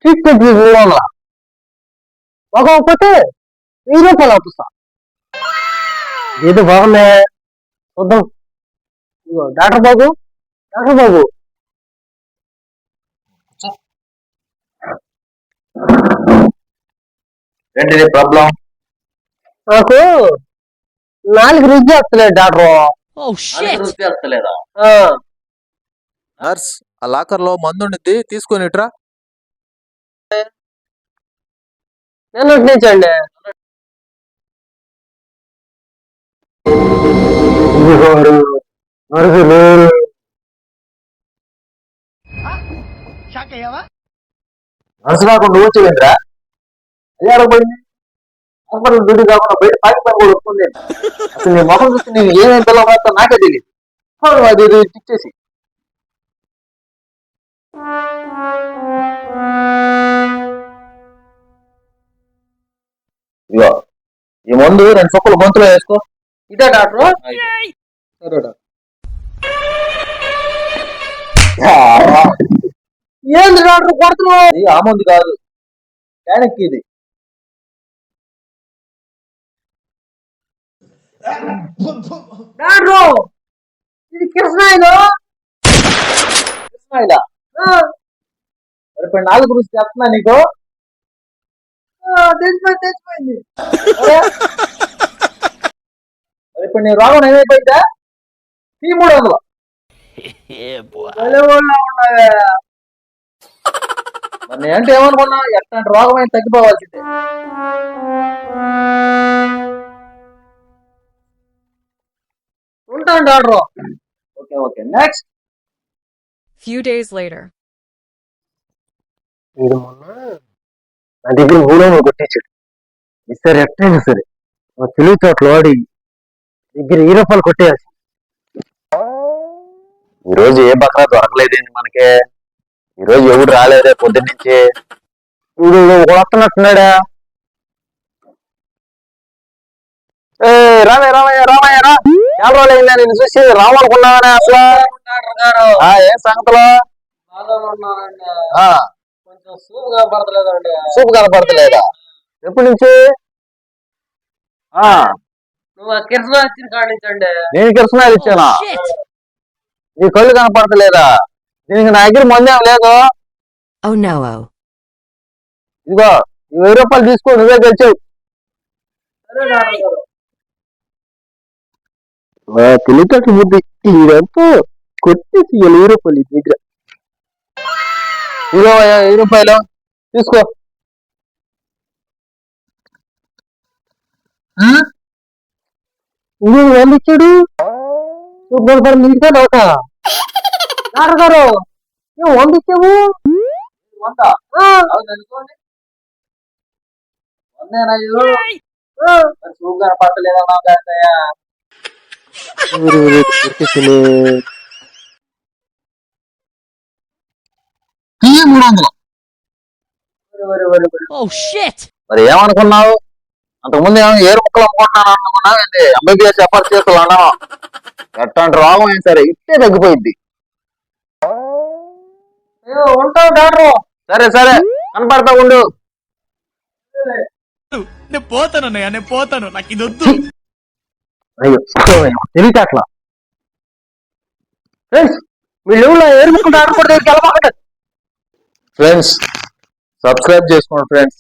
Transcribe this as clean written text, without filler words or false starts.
Treatment 300 బాగోకపోతే 1000 రూపాయలు అవుతా. ఏదో బాగున్నా చూద్దాం. డాక్టర్ బాబు ఏంటి ప్రాబ్లం? నాకు 4 రుచి చేస్తలేదు డాక్టర్. రుచి వస్తలేదా? నర్స్, ఆ లాకర్ లో మందు ఉండిద్ది, తీసుకొని ఇట్రా. నేను నుంచండి. నర్సు కాకుండా నువ్వు వచ్చేవేంద్రా? అది అడగబడింది. హాస్పిటల్ డ్యూటీ కాకుండా బయట పాకి పని కూడా వస్తుంది. అసలు నీ మొహం చూస్తే నేను ఏమేమి పిల్లలు మాత్రం నాకే తెలియదు. అది ఇచ్చేసి ఇగో ఈ మందు 2 చుక్కలు గొంతులో వేసుకో. ఇదే డాక్టర్? సరే డాక్టర్. ఏంది డాక్టర్ కొడుతున్నావు? ఇది ఆ మందు కాదు, టానిక్ ఇది. డాక్టర్ ఇది కృష్ణాయిలో. కృష్ణాయిలా? మరి 4 రుచి చేస్తున్నా నీకు. తెచ్చిపోయింది. మరి ఇప్పుడు నీ రోగం ఏమైపోయిందా? 300. మరి నేనంటే ఏమనుకున్నా, ఎట్లాంటి రోగం అయినా తగ్గిపోవాల్సిందే. ఉంటాను doctor. Okay next. Few days later. ఇది మొన్న నా దగ్గర 300 కొట్టించాడు. ఈసారి ఎట్టయినా సరే మా తెలివి చోట్ల వాడి దగ్గర 1000 రూపాయలు కొట్టేయాల్సి. ఈరోజు ఏ బక్రా దొరకలేదేంటి మనకి? ఈరోజు ఎవడు రాలేదే పొద్దున్నుంచి. వీడు వస్తున్నట్టున్నాడా? రామయ్య రా. చాలా రోజులు అయిందా నేను చూసి, రావాలనుకున్నావనే అసలు. ఏం సంగతిలో? కొంచెం సూప్ కనపడతలేదా? ఎప్పటి నుంచి? నువ్వు కిరసనా ఇచ్చిన కాడి నుంచి అండి. నేను కిరసనాయలు ఇచ్చానా? నీ కళ్ళు కనపడతలేదా? దీనికి నా దగ్గర మందేం లేదు. Oh no. ఇదిగో 1000 రూపాయలు తీసుకో, నువ్వే గెలిచావు. తెలియటట్టు బుద్ధి ఇదంతా కొట్టేసి 1000 రూపాయలు ఈ దగ్గర. ఇదిగో 1000 రూపాయలు తీసుకో. వాళ్ళు ఇచ్చాడు. సూప్ కనపడి నీకే డౌట. డాక్టర్ గారు నువ్వు 100 ఇచ్చావు. 100 సూప్ కనపడతలేదా? Oh shit. మరి ఏమనుకున్నావు? అంతకుముందు ఏమో 7 ముక్కలు అమ్ముకుంటున్నాను అనుకున్నావు ఏంటి? ఎంబీబీఎస్ ఎఫర్ చేతులు అన్నావు. ఎట్లాంటి రోగం అయినా సరే ఇట్టే తగ్గిపోయింది. ఉంటావు డాక్టర్. సరే కనపడతా ఉండు. నేను పోతాను, నాకు ఇది వద్దు. అయ్యో తెలియట అట్లా. ఫ్రెండ్స్ వీళ్ళు ఏరుముకుంటూ ఆడకూడదు. ఫ్రెండ్స్ సబ్స్క్రైబ్ చేసుకోండి ఫ్రెండ్స్.